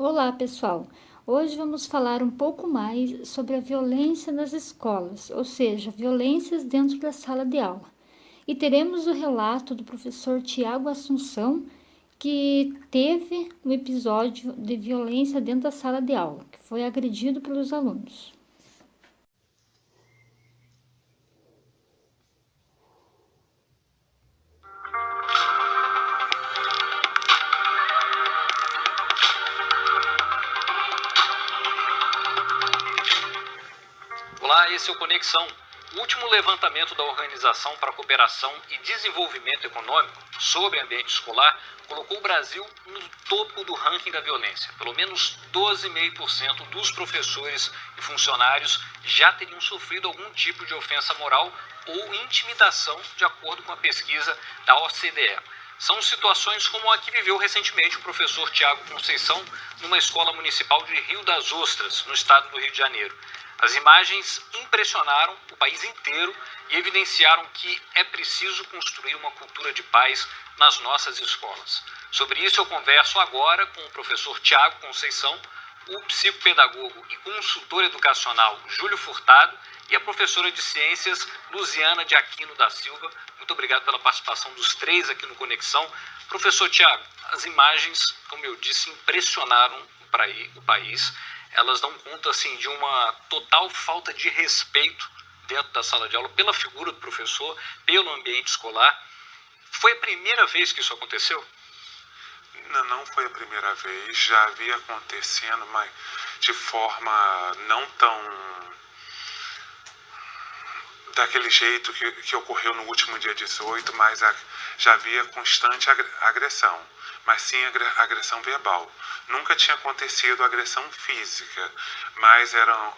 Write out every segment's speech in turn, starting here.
Olá, pessoal! Hoje vamos falar um pouco mais sobre a violência nas escolas, ou seja, violências dentro da sala de aula. E teremos o relato do professor Tiago Assunção, que teve um episódio de violência dentro da sala de aula, que foi agredido pelos alunos. Olá, esse é o Conexão. O último levantamento da Organização para a Cooperação e Desenvolvimento Econômico sobre ambiente escolar colocou o Brasil no topo do ranking da violência. Pelo menos 12,5% dos professores e funcionários já teriam sofrido algum tipo de ofensa moral ou intimidação, de acordo com a pesquisa da OCDE. São situações como a que viveu recentemente o professor Tiago Conceição numa escola municipal de Rio das Ostras, no estado do Rio de Janeiro. As imagens impressionaram o país inteiro e evidenciaram que é preciso construir uma cultura de paz nas nossas escolas. Sobre isso eu converso agora com o professor Tiago Conceição, o psicopedagogo e consultor educacional Júlio Furtado e a professora de ciências Luziana de Aquino da Silva. Muito obrigado pela participação dos três aqui no Conexão. Professor Tiago, as imagens, como eu disse, impressionaram o país. Elas dão conta assim, de uma total falta de respeito dentro da sala de aula pela figura do professor, pelo ambiente escolar. Foi a primeira vez que isso aconteceu? Não foi a primeira vez, já havia acontecendo, mas de forma não tão daquele jeito que ocorreu no último dia 18, mas já havia constante agressão, mas sim agressão verbal. Nunca tinha acontecido agressão física, mas eram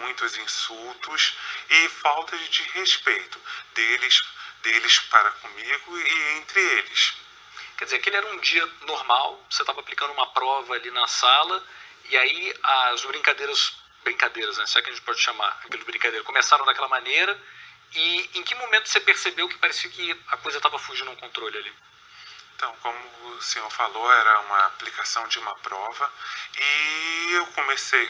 muitos insultos e falta de respeito deles para comigo e entre eles. Quer dizer, aquele era um dia normal, você estava aplicando uma prova ali na sala, e aí as brincadeiras, né? Se é que a gente pode chamar aquilo de brincadeira, começaram daquela maneira, e em que momento você percebeu que parecia que a coisa estava fugindo ao controle ali? Então, como o senhor falou, era uma aplicação de uma prova e eu conversei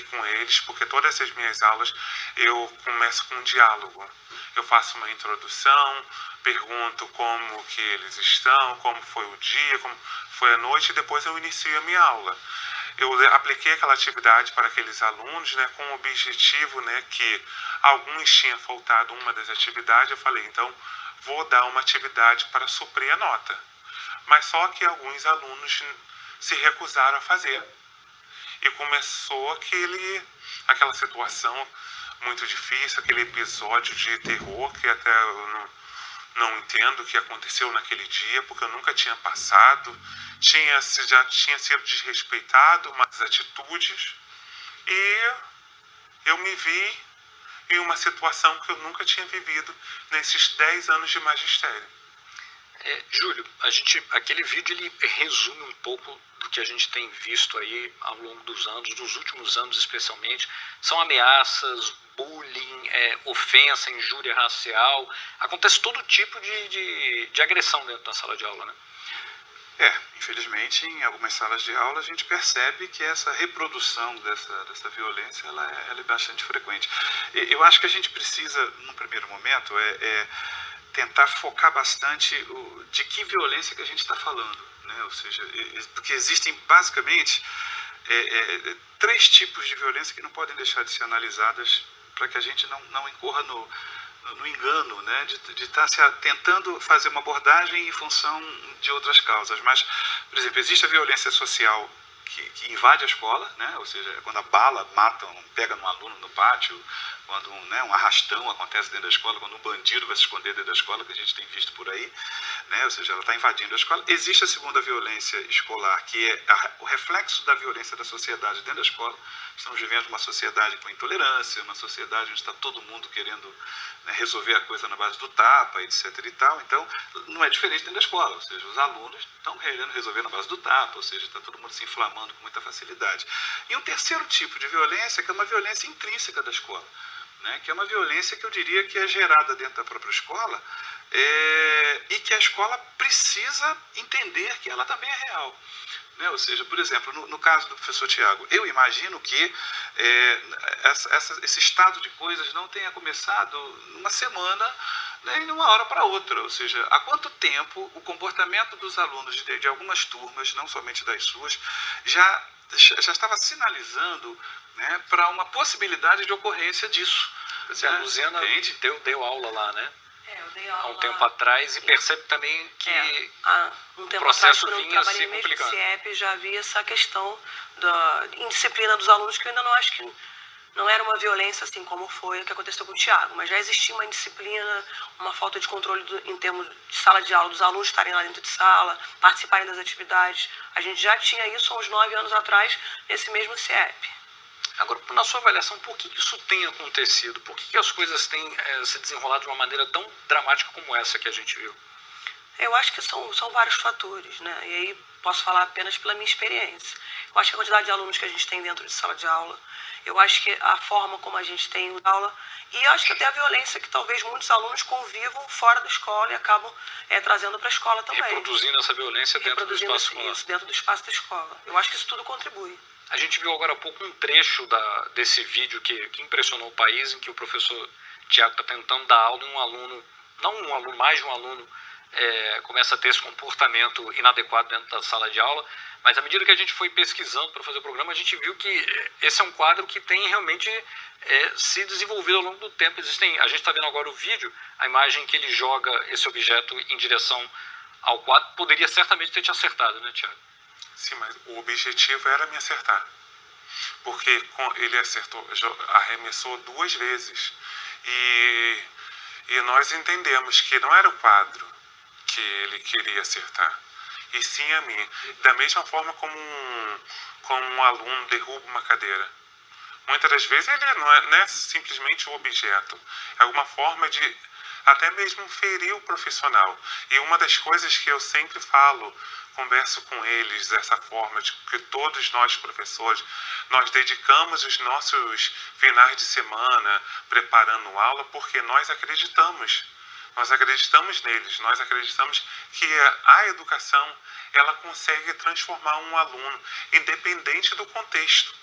com eles, porque todas as minhas aulas eu começo com um diálogo. Eu faço uma introdução, pergunto como que eles estão, como foi o dia, como foi a noite, e depois eu inicio a minha aula. Eu apliquei aquela atividade para aqueles alunos, né, com o objetivo, né, que alguns tinham faltado uma das atividades. Eu falei, então vou dar uma atividade para suprir a nota. Mas só que alguns alunos se recusaram a fazer. E começou aquela situação muito difícil, aquele episódio de terror que até eu não entendo o que aconteceu naquele dia, porque eu nunca tinha passado, já tinha sido desrespeitado umas atitudes, e eu me vi em uma situação que eu nunca tinha vivido nesses 10 anos de magistério. Júlio, aquele vídeo ele resume um pouco do que a gente tem visto aí ao longo dos anos, dos últimos anos especialmente. São ameaças, bullying, ofensa, injúria racial. Acontece todo tipo de agressão dentro da sala de aula, né? Infelizmente, em algumas salas de aula a gente percebe que essa reprodução dessa violência ela é bastante frequente. Eu acho que a gente precisa, num primeiro momento, tentar focar bastante de que violência que a gente está falando, né? Ou seja, porque existem basicamente três tipos de violência que não podem deixar de ser analisadas para que a gente não incorra no engano, né, de estar tentando fazer uma abordagem em função de outras causas. Mas, por exemplo, existe a violência social que invade a escola, né, ou seja, quando a bala pega um aluno no pátio, quando um arrastão acontece dentro da escola, quando um bandido vai se esconder dentro da escola, que a gente tem visto por aí, né, ou seja, ela está invadindo a escola. Existe a segunda violência escolar, que é o reflexo da violência da sociedade dentro da escola. Estamos vivendo uma sociedade com intolerância, uma sociedade onde está todo mundo querendo, né, resolver a coisa na base do tapa, etc. e tal. Então, não é diferente dentro da escola, ou seja, os alunos estão querendo resolver na base do tapa, ou seja, está todo mundo se inflamando com muita facilidade. E um terceiro tipo de violência, que é uma violência intrínseca da escola, né, que é uma violência que eu diria que é gerada dentro da própria escola, e que a escola precisa entender que ela também é real. Né? Ou seja, por exemplo, no caso do professor Tiago, eu imagino que esse estado de coisas não tenha começado numa semana, nem de uma hora para outra. Ou seja, há quanto tempo o comportamento dos alunos de algumas turmas, não somente das suas, já estava sinalizando, né, para uma possibilidade de ocorrência disso. A Luziana deu aula lá, né? Eu dei aula há um tempo atrás e percebe também que há um tempo o processo atrás, vinha se mesmo no complicando. CIEP, já havia essa questão da indisciplina dos alunos, que eu ainda não acho que não era uma violência assim como foi o que aconteceu com o Tiago, mas já existia uma indisciplina, uma falta de controle em termos de sala de aula, dos alunos estarem lá dentro de sala, participarem das atividades. A gente já tinha isso há uns 9 anos atrás, nesse mesmo CIEP. Agora, na sua avaliação, por que isso tem acontecido? Por que as coisas têm se desenrolado de uma maneira tão dramática como essa que a gente viu? Eu acho que são vários fatores, né? E aí posso falar apenas pela minha experiência. Eu acho que a quantidade de alunos que a gente tem dentro de sala de aula, eu acho que a forma como a gente tem o aula, e eu acho que até a violência que talvez muitos alunos convivam fora da escola e acabam trazendo para a escola também. Reproduzindo essa violência dentro do espaço escolar. Isso, dentro do espaço da escola. Eu acho que isso tudo contribui. A gente viu agora há pouco um trecho desse vídeo que impressionou o país, em que o professor Tiago está tentando dar aula e um aluno, não um aluno, mais de um aluno, começa a ter esse comportamento inadequado dentro da sala de aula. Mas à medida que a gente foi pesquisando para fazer o programa, a gente viu que esse é um quadro que tem realmente se desenvolvido ao longo do tempo. A gente está vendo agora o vídeo, a imagem que ele joga esse objeto em direção ao quadro, poderia certamente ter te acertado, né, Tiago? Sim, mas o objetivo era me acertar. Porque ele arremessou 2 vezes. E nós entendemos que não era o quadro que ele queria acertar, e sim a mim. Da mesma forma como um aluno derruba uma cadeira. Muitas das vezes ele não é simplesmente um objeto. É alguma forma de até mesmo ferir o profissional. E uma das coisas que eu sempre falo, converso com eles dessa forma, de que todos nós professores, nós dedicamos os nossos finais de semana preparando aula porque nós acreditamos neles, nós acreditamos que a educação, ela consegue transformar um aluno, independente do contexto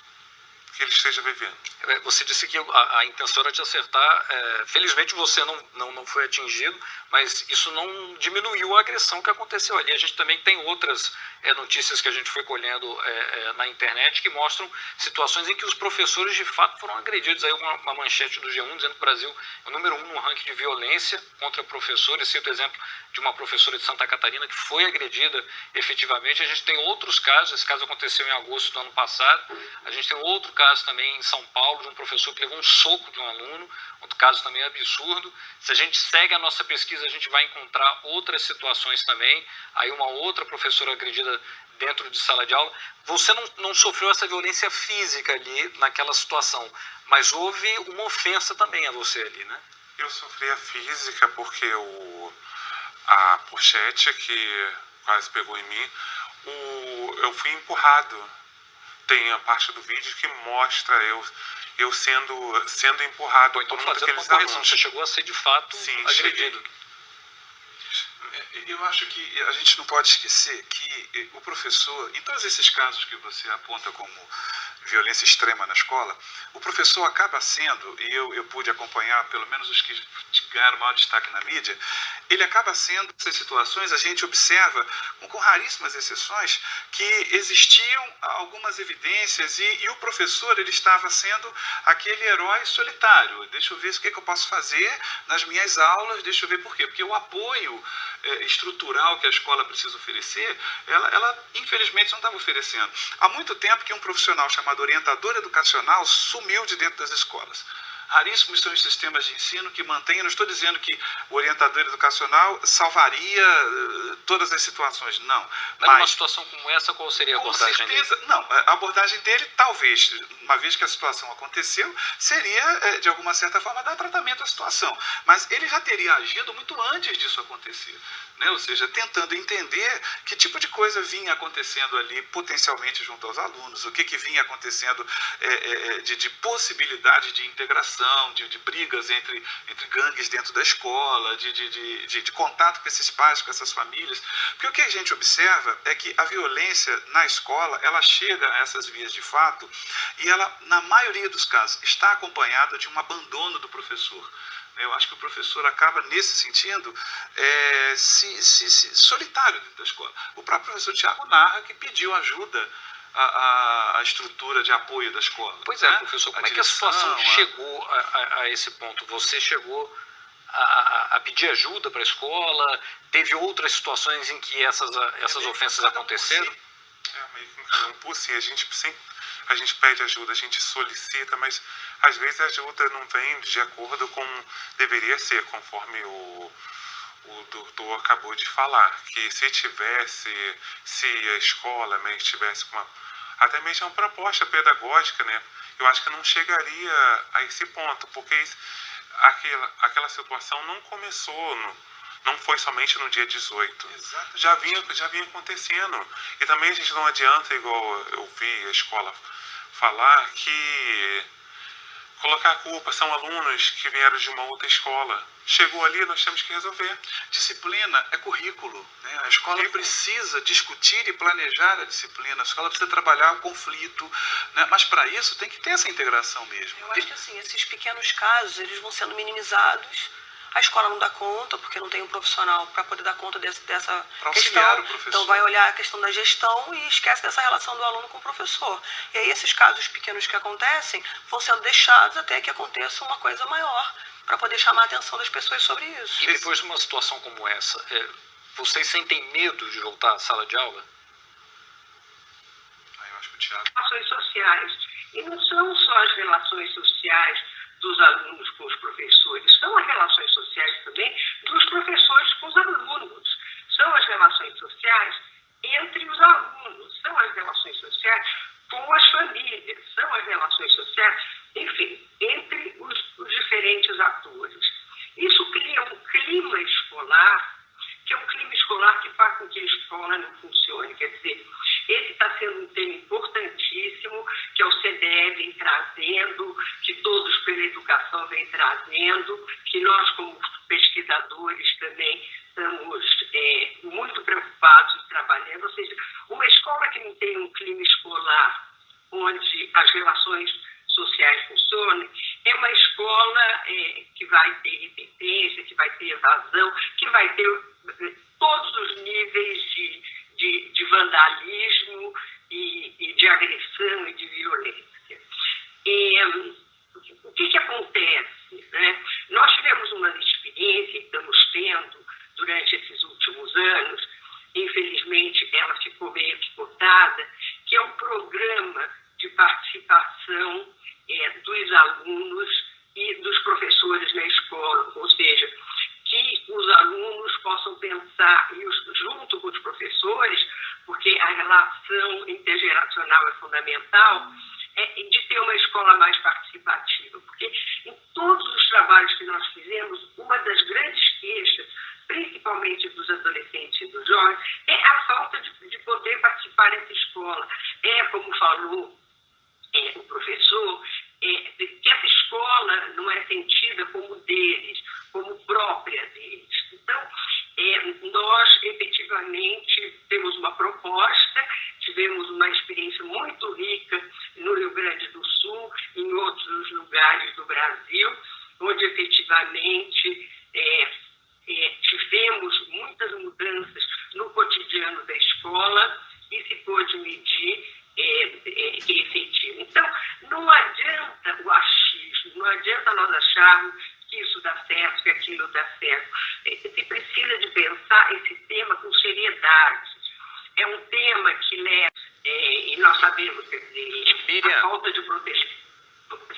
que ele esteja vivendo. Você disse que a intenção era te acertar. Felizmente você não foi atingido, mas isso não diminuiu a agressão que aconteceu ali. A gente também tem outras notícias que a gente foi colhendo na internet que mostram situações em que os professores de fato foram agredidos. Aí uma manchete do G1 dizendo que o Brasil é o número 1 no ranking de violência contra professores. Cito o exemplo de uma professora de Santa Catarina que foi agredida efetivamente. A gente tem outros casos, esse caso aconteceu em agosto do ano passado. A gente tem outro caso também em São Paulo, de um professor que levou um soco de um aluno, outro caso também absurdo. Se a gente segue a nossa pesquisa, a gente vai encontrar outras situações também. Aí uma outra professora agredida dentro de sala de aula. Você não sofreu essa violência física ali naquela situação, mas houve uma ofensa também a você ali, né? Eu sofri a física porque a pochete que quase pegou em mim, eu fui empurrado. Tem a parte do vídeo que mostra eu sendo empurrado. Então, fazendo uma correção, você chegou a ser de fato agredido. Eu acho que a gente não pode esquecer que o professor, em todos esses casos que você aponta como violência extrema na escola, o professor acaba sendo, e eu pude acompanhar pelo menos os que ganharam maior destaque na mídia, ele acaba sendo, nessas situações, a gente observa, com raríssimas exceções, que existiam algumas evidências e o professor ele estava sendo aquele herói solitário. Deixa eu ver o que eu posso fazer nas minhas aulas, deixa eu ver por quê. Porque o apoio estrutural que a escola precisa oferecer, ela infelizmente não estava oferecendo. Há muito tempo que um profissional chamado orientador educacional sumiu de dentro das escolas. Raríssimos são os sistemas de ensino que mantêm, não estou dizendo que o orientador educacional salvaria todas as situações, não. Mas numa situação como essa, qual seria a abordagem dele? Não, a abordagem dele, talvez, uma vez que a situação aconteceu, seria, de alguma certa forma, dar tratamento à situação. Mas ele já teria agido muito antes disso acontecer. Né? Ou seja, tentando entender que tipo de coisa vinha acontecendo ali potencialmente junto aos alunos, o que vinha acontecendo de possibilidade de integração. situação de brigas entre gangues dentro da escola, de contato com esses pais, com essas famílias. Porque o que a gente observa é que a violência na escola, ela chega a essas vias de fato e ela, na maioria dos casos, está acompanhada de um abandono do professor. Eu acho que o professor acaba, nesse sentido, solitário dentro da escola. O próprio professor Tiago narra que pediu ajuda à estrutura de apoio da escola. Pois é, professor, como é que a situação chegou a esse ponto? Você chegou a pedir ajuda para a escola? Teve outras situações em que essas ofensas aconteceram? Meio que cada um por si. A gente pede ajuda, a gente solicita, mas às vezes a ajuda não vem de acordo com deveria ser, conforme o doutor acabou de falar, que se a escola mesmo tivesse até mesmo uma proposta pedagógica, né, eu acho que não chegaria a esse ponto, porque aquela situação não começou, não foi somente no dia 18. Exato. Já vinha acontecendo. E também a gente não adianta, igual eu vi a escola falar, que colocar a culpa são alunos que vieram de uma outra escola. Chegou ali, nós temos que resolver. Disciplina é currículo, né? A escola precisa discutir e planejar a disciplina. A escola precisa trabalhar o conflito, né? Mas para isso tem que ter essa integração mesmo. Eu acho que assim, esses pequenos casos, eles vão sendo minimizados. A escola não dá conta, porque não tem um profissional para poder dar conta dessa questão. Então vai olhar a questão da gestão e esquece dessa relação do aluno com o professor. E aí esses casos pequenos que acontecem vão sendo deixados até que aconteça uma coisa maior, para poder chamar a atenção das pessoas sobre isso. E depois de uma situação como essa, vocês sentem medo de voltar à sala de aula? Eu acho que o Thiago... Relações sociais. E não são só as relações sociais dos alunos com os professores, são as relações sociais também dos professores com os alunos, são as relações sociais entre os alunos, são as relações sociais com as famílias, são as relações sociais, enfim, entre os diferentes atores. Isso cria um clima escolar, que é um clima escolar que faz com que a escola não funcione. Quer dizer, esse está sendo um tema importantíssimo, que a OCDE vem trazendo, que todos pela educação vem trazendo, que nós, como pesquisadores, também estamos muito preocupados e trabalhando. Ou seja, uma escola que não tem um clima escolar onde as relações sociais funcionem, é uma escola que vai ter repetência, que vai ter evasão, que vai ter todos os níveis de vandalismo e de agressão e de violência. O que acontece, né? Nós tivemos uma experiência, estamos tendo, durante esses últimos anos, infelizmente ela ficou meio picotada, que é um programa de participação dos alunos e dos professores na escola, ou seja, que os alunos possam pensar, junto com os professores, porque a relação intergeracional é fundamental, de ter uma escola mais participativa. Porque em todos os trabalhos que nós fizemos, uma das grandes queixas, principalmente dos adolescentes e dos jovens, é a falta de poder participar dessa escola. Como falou o professor, que essa escola não é sentida como deles, como própria deles. Então, nós efetivamente temos uma proposta, tivemos uma experiência muito rica no Rio Grande do Sul, em outros lugares do Brasil, onde efetivamente tivemos muitas mudanças no cotidiano da escola e se pôde medir efetivo. Então, não adianta o achismo, não adianta nós acharmos que isso dá certo, que aquilo dá certo. Se precisa de pensar esse tema com seriedade. É um tema que leva, e nós sabemos, quer dizer, Miriam, a falta de proteção.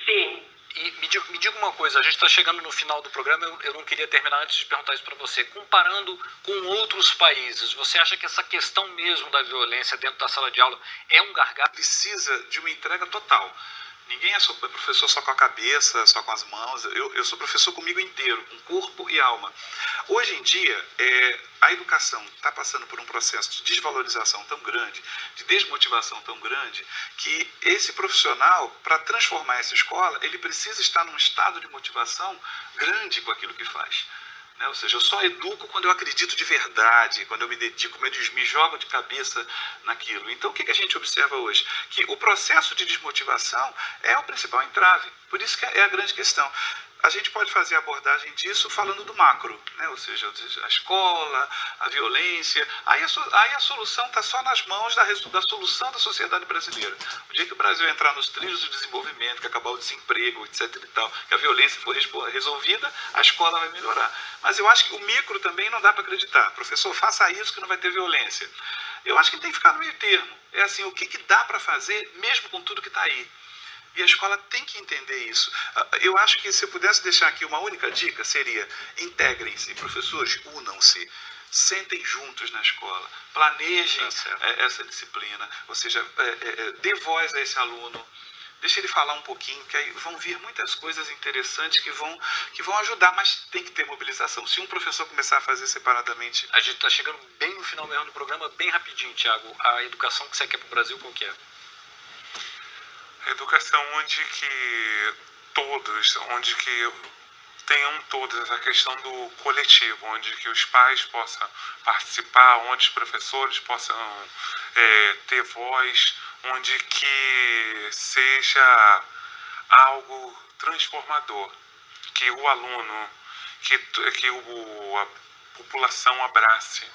Sim. E me diga uma coisa, a gente está chegando no final do programa, eu não queria terminar antes de perguntar isso para você. Comparando com outros países, você acha que essa questão mesmo da violência dentro da sala de aula é um gargalo? Precisa de uma entrega total. Ninguém é professor só com a cabeça, só com as mãos. Eu sou professor comigo inteiro, com corpo e alma. Hoje em dia, a educação está passando por um processo de desvalorização tão grande, de desmotivação tão grande, que esse profissional, para transformar essa escola, ele precisa estar num estado de motivação grande com aquilo que faz. Ou seja, eu só educo quando eu acredito de verdade, quando eu me dedico, quando eu me jogo de cabeça naquilo. Então, o que a gente observa hoje? Que o processo de desmotivação é o principal entrave. Por isso que é a grande questão. A gente pode fazer a abordagem disso falando do macro, ou seja, a escola, a violência. Aí a solução está só nas mãos da solução da sociedade brasileira. O dia que o Brasil entrar nos trilhos do desenvolvimento, que acabar o desemprego, etc. e tal, que a violência for resolvida, a escola vai melhorar. Mas eu acho que o micro também não dá para acreditar. Professor, faça isso que não vai ter violência. Eu acho que tem que ficar no meio termo. É assim, o que dá para fazer mesmo com tudo que está aí? E a escola tem que entender isso. Eu acho que se eu pudesse deixar aqui uma única dica, seria: integrem-se, professores, unam-se, sentem juntos na escola, planejem essa disciplina, ou seja, dê voz a esse aluno, deixe ele falar um pouquinho, que aí vão vir muitas coisas interessantes que vão ajudar, mas tem que ter mobilização. Se um professor começar a fazer separadamente... A gente está chegando bem no final mesmo do programa, bem rapidinho, Tiago. A educação que você quer para o Brasil, qual que é? Educação onde que tenham todos essa questão do coletivo, onde que os pais possam participar, onde os professores possam ter voz, onde que seja algo transformador, que o aluno, que a população abrace.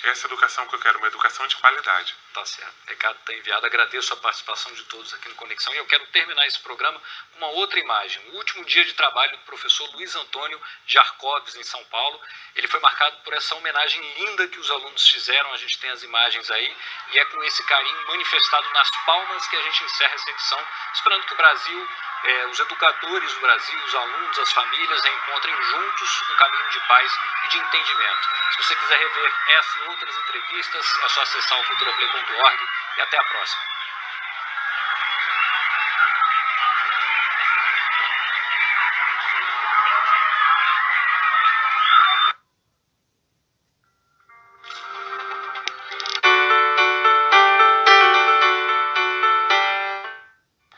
Essa educação que eu quero, uma educação de qualidade. Tá certo. O recado está enviado. Agradeço a participação de todos aqui no Conexão. E eu quero terminar esse programa com uma outra imagem. O último dia de trabalho do professor Luiz Antônio Jarcoves, em São Paulo. Ele foi marcado por essa homenagem linda que os alunos fizeram. A gente tem as imagens aí. E é com esse carinho manifestado nas palmas que a gente encerra essa edição, esperando que o Brasil, os educadores do Brasil, os alunos, as famílias encontrem juntos um caminho de paz e de entendimento. Se você quiser rever essa e outras entrevistas, é só acessar o futuraplay.org e até a próxima.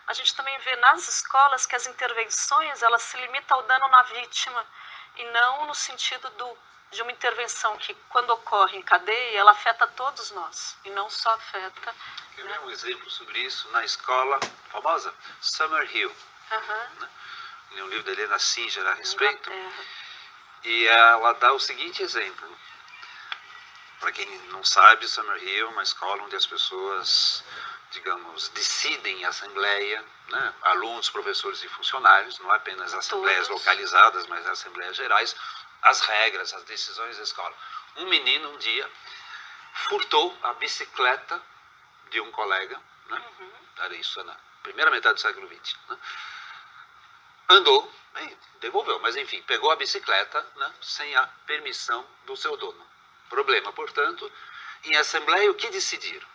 A gente também vê nas escolas que as intervenções elas se limitam ao dano na vítima e não no sentido de uma intervenção que, quando ocorre em cadeia, ela afeta todos nós e não só afeta... Eu vi um exemplo sobre isso na escola famosa Summerhill. Um livro da Helena Singer a respeito. E ela dá o seguinte exemplo. Para quem não sabe, Summerhill é uma escola onde as pessoas, digamos, decidem em assembleia, alunos, professores e funcionários, não apenas assembleias localizadas, mas assembleias gerais, as regras, as decisões da escola. Um menino, um dia, furtou a bicicleta de um colega, era isso na primeira metade do século XX, andou e devolveu, mas enfim, pegou a bicicleta sem a permissão do seu dono. Problema, portanto, em assembleia o que decidiram?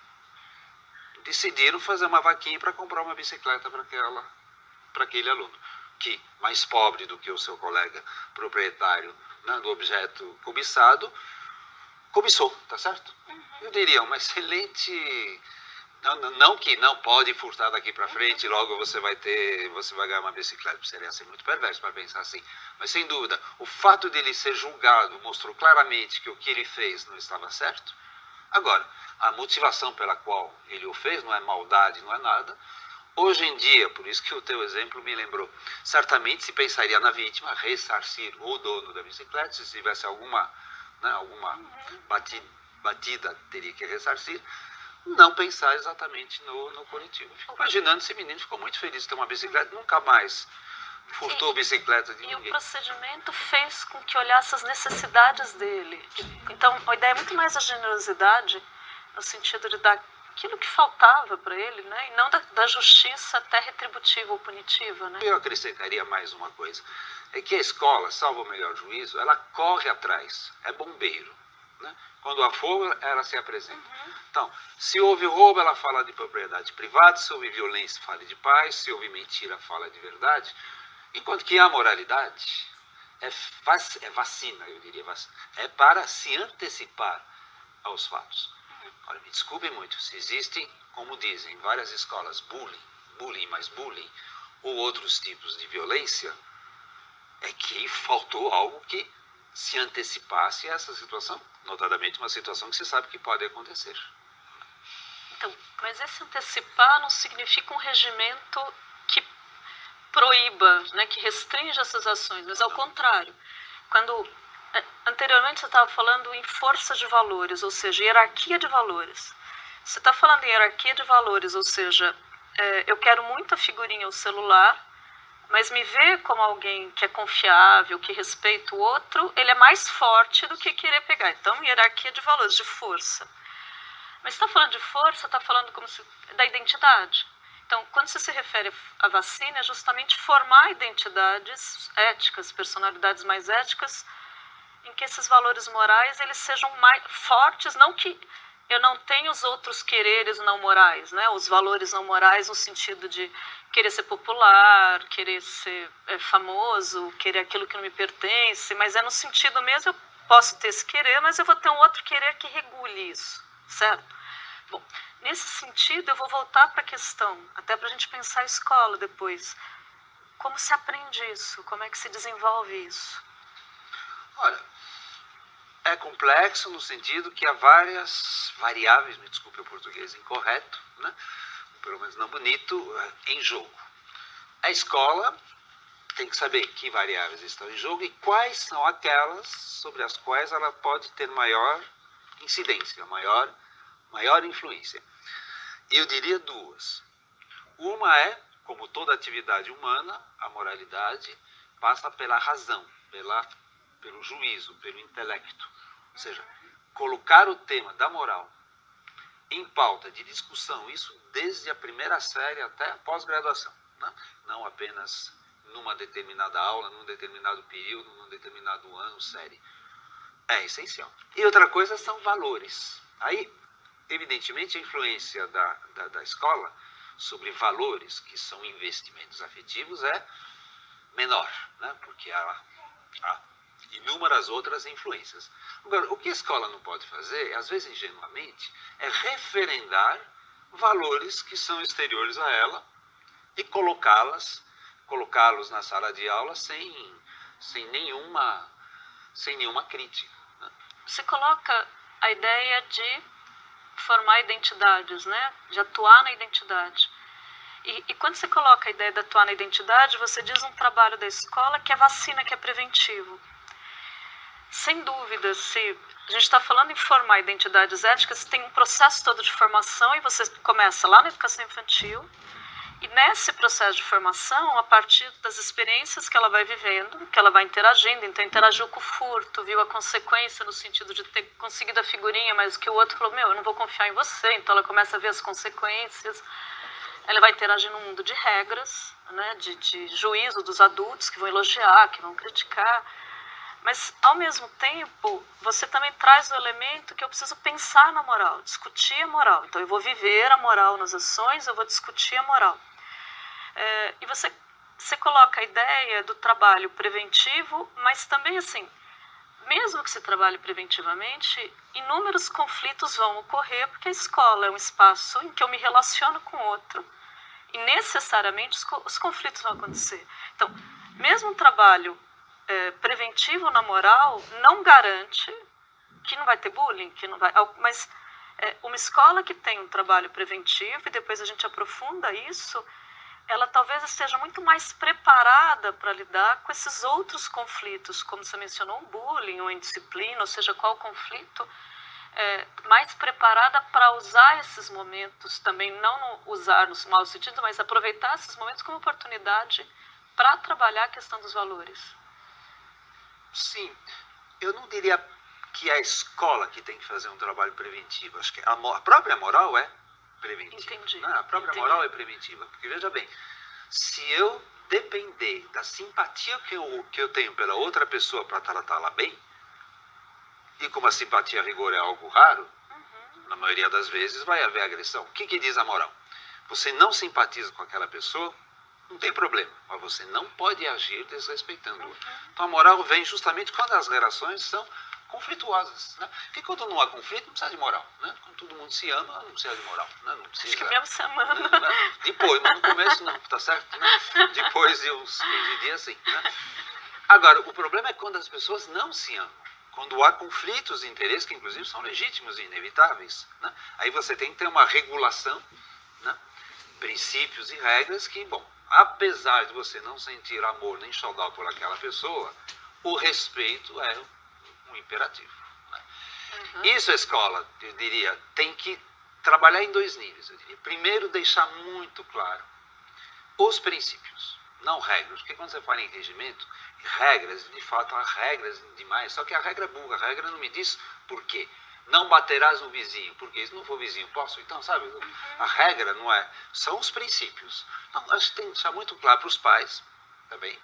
Decidiram fazer uma vaquinha para comprar uma bicicleta para aquele aluno, que, mais pobre do que o seu colega proprietário do objeto cobiçado, cobiçou, tá certo? Eu diria, uma excelente... Não que não pode furtar daqui para frente, logo você vai ganhar uma bicicleta. Seria ser muito perverso para pensar assim. Mas, sem dúvida, o fato de ele ser julgado mostrou claramente que o que ele fez não estava certo. Agora, a motivação pela qual ele o fez não é maldade, não é nada. Hoje em dia, por isso que o teu exemplo me lembrou, certamente se pensaria na vítima, ressarcir o dono da bicicleta, se tivesse alguma batida, teria que ressarcir, não pensar exatamente no coletivo. Fico imaginando, esse menino ficou muito feliz de ter uma bicicleta, nunca mais furtou bicicleta de ninguém. E o procedimento fez com que olhasse as necessidades dele. Então, a ideia é muito mais a generosidade, no sentido de dar aquilo que faltava para ele, e não da justiça até retributiva ou punitiva. Eu acrescentaria mais uma coisa, é que a escola, salvo o melhor juízo, ela corre atrás, é bombeiro. né? Quando há fogo, ela se apresenta. Então, se houve roubo, ela fala de propriedade privada, se houve violência, fala de paz, se houve mentira, fala de verdade. Enquanto que a moralidade é vacina, eu diria vacina, é para se antecipar aos fatos. Olha, me desculpe muito, se existem, como dizem, em várias escolas, bullying mais bullying, ou outros tipos de violência, é que faltou algo que se antecipasse a essa situação, notadamente uma situação que se sabe que pode acontecer. Então, mas esse antecipar não significa um regimento que proíba, né, que restringe essas ações, mas ao contrário. Quando anteriormente você estava falando em força de valores, ou seja, hierarquia de valores. Você está falando em hierarquia de valores, ou seja, eu quero muita figurinha ao celular, mas me ver como alguém que é confiável, que respeita o outro, ele é mais forte do que querer pegar. Então, hierarquia de valores, de força. Mas está falando de força, está falando da identidade. Então, quando você se refere à vacina, é justamente formar identidades éticas, personalidades mais éticas, em que esses valores morais eles sejam mais fortes, não que eu não tenha os outros quereres não morais, né? Os valores não morais no sentido de querer ser popular, querer ser famoso, querer aquilo que não me pertence, mas é no sentido mesmo, eu posso ter esse querer, mas eu vou ter um outro querer que regule isso, certo? Bom, nesse sentido, eu vou voltar para a questão, até para a gente pensar a escola depois. Como se aprende isso? Como é que se desenvolve isso? Olha, é complexo no sentido que há várias variáveis, me desculpe o português incorreto, né? Pelo menos não bonito, em jogo. A escola tem que saber que variáveis estão em jogo e quais são aquelas sobre as quais ela pode ter maior incidência, maior influência. Eu diria duas. Uma é, como toda atividade humana, a moralidade passa pela razão, pelo juízo, pelo intelecto. Ou seja, colocar o tema da moral em pauta de discussão, isso desde a primeira série até a pós-graduação, né? Não apenas numa determinada aula, num determinado período, num determinado ano, série. É essencial. E outra coisa são valores. Aí, evidentemente, a influência da escola sobre valores, que são investimentos afetivos, é menor, né? Porque há inúmeras outras influências. Agora, o que a escola não pode fazer, às vezes ingenuamente, é referendar valores que são exteriores a ela e colocá-los na sala de aula sem nenhuma crítica, né? Você coloca a ideia de formar identidades, né? De atuar na identidade. E quando você coloca a ideia de atuar na identidade, você diz um trabalho da escola que é vacina, que é preventivo. Sem dúvida, se a gente está falando em formar identidades éticas, tem um processo todo de formação e você começa lá na educação infantil. E nesse processo de formação, a partir das experiências que ela vai vivendo, que ela vai interagindo, então interagiu com o furto, viu a consequência no sentido de ter conseguido a figurinha, mas que o outro falou, eu não vou confiar em você, então ela começa a ver as consequências. Ela vai interagir num mundo de regras, né, de juízo dos adultos que vão elogiar, que vão criticar. Mas, ao mesmo tempo, você também traz o elemento que eu preciso pensar na moral, discutir a moral. Então, eu vou viver a moral nas ações, eu vou discutir a moral. E você coloca a ideia do trabalho preventivo, mas também, assim, mesmo que se trabalhe preventivamente, inúmeros conflitos vão ocorrer, porque a escola é um espaço em que eu me relaciono com outro, e necessariamente os conflitos vão acontecer. Então, mesmo um trabalho preventivo na moral não garante que não vai ter bullying, que não vai, mas uma escola que tem um trabalho preventivo, e depois a gente aprofunda isso, ela talvez esteja muito mais preparada para lidar com esses outros conflitos, como você mencionou, um bullying, ou indisciplina, ou seja, qual conflito, mais preparada para usar esses momentos, também não usar no mau sentido, mas aproveitar esses momentos como oportunidade para trabalhar a questão dos valores. Sim, eu não diria que é a escola que tem que fazer um trabalho preventivo. Acho que a própria moral é preventiva. Entendi. Não, a própria moral é preventiva. Porque, veja bem, se eu depender da simpatia que eu tenho pela outra pessoa para tratá-la bem, E como a simpatia a rigor é algo raro, na maioria das vezes vai haver agressão. O que diz a moral? Você não simpatiza com aquela pessoa, não tem problema, mas você não pode agir desrespeitando-a. Então a moral vem justamente quando as relações são conflituosas, né? Porque quando não há conflito, não precisa de moral, né? Quando todo mundo se ama, não precisa de moral, né? Não precisa, Acho que mesmo se amando. né? Depois, mas no começo não, tá certo? Né? Depois de uns 15 dias, sim. Né? Agora, o problema é quando as pessoas não se amam. Quando há conflitos de interesse, que inclusive são legítimos e inevitáveis, né? Aí você tem que ter uma regulação, né? Princípios e regras que, bom, apesar de você não sentir amor nem saudade por aquela pessoa, o respeito é um imperativo. Né? Isso a escola, eu diria, tem que trabalhar em 2 níveis. Eu diria. Primeiro, deixar muito claro os princípios, não regras. Porque quando você fala em regimento, regras, de fato, há regras demais. Só que a regra é burra, a regra não me diz por quê. Não baterás no vizinho, porque se não for vizinho, posso? Então, sabe, a regra não é, são os princípios. Então, acho que tem que deixar muito claro para os pais também,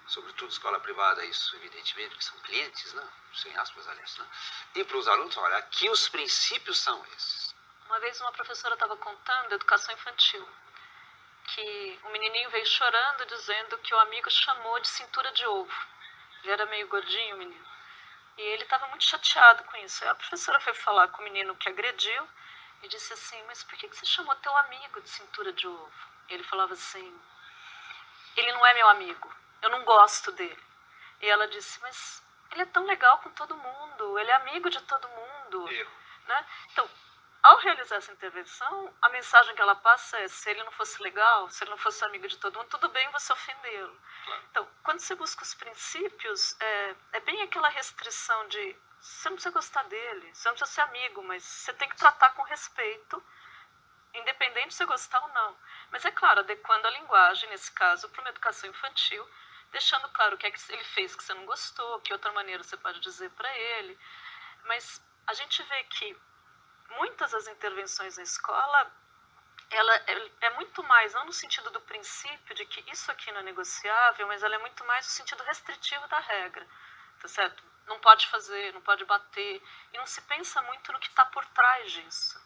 sobretudo escola privada, isso evidentemente, que são clientes, né? Sem aspas, aliás, né? E para os alunos, olha, aqui os princípios são esses. Uma vez uma professora estava contando educação infantil, que o menininho veio chorando, dizendo que o amigo chamou de cintura de ovo. Ele era meio gordinho, o menino. E ele estava muito chateado com isso. Aí a professora foi falar com o menino que agrediu e disse assim, mas por que você chamou teu amigo de cintura de ovo? Ele falava assim, ele não é meu amigo, eu não gosto dele. E ela disse, mas ele é tão legal com todo mundo, ele é amigo de todo mundo. Né? Então, ao realizar essa intervenção, a mensagem que ela passa é, se ele não fosse legal, se ele não fosse amigo de todo mundo, tudo bem você ofendê-lo. Claro. Então, quando você busca os princípios, é bem aquela restrição de, você não precisa gostar dele, você não precisa ser amigo, mas você tem que tratar com respeito, independente de você gostar ou não. Mas é claro, adequando a linguagem, nesse caso, para uma educação infantil, deixando claro o que é que ele fez que você não gostou, que outra maneira você pode dizer para ele. Mas a gente vê que muitas das intervenções na escola, ela é muito mais, não no sentido do princípio de que isso aqui não é negociável, mas ela é muito mais no sentido restritivo da regra, tá certo? Não pode fazer, não pode bater, e não se pensa muito no que está por trás disso.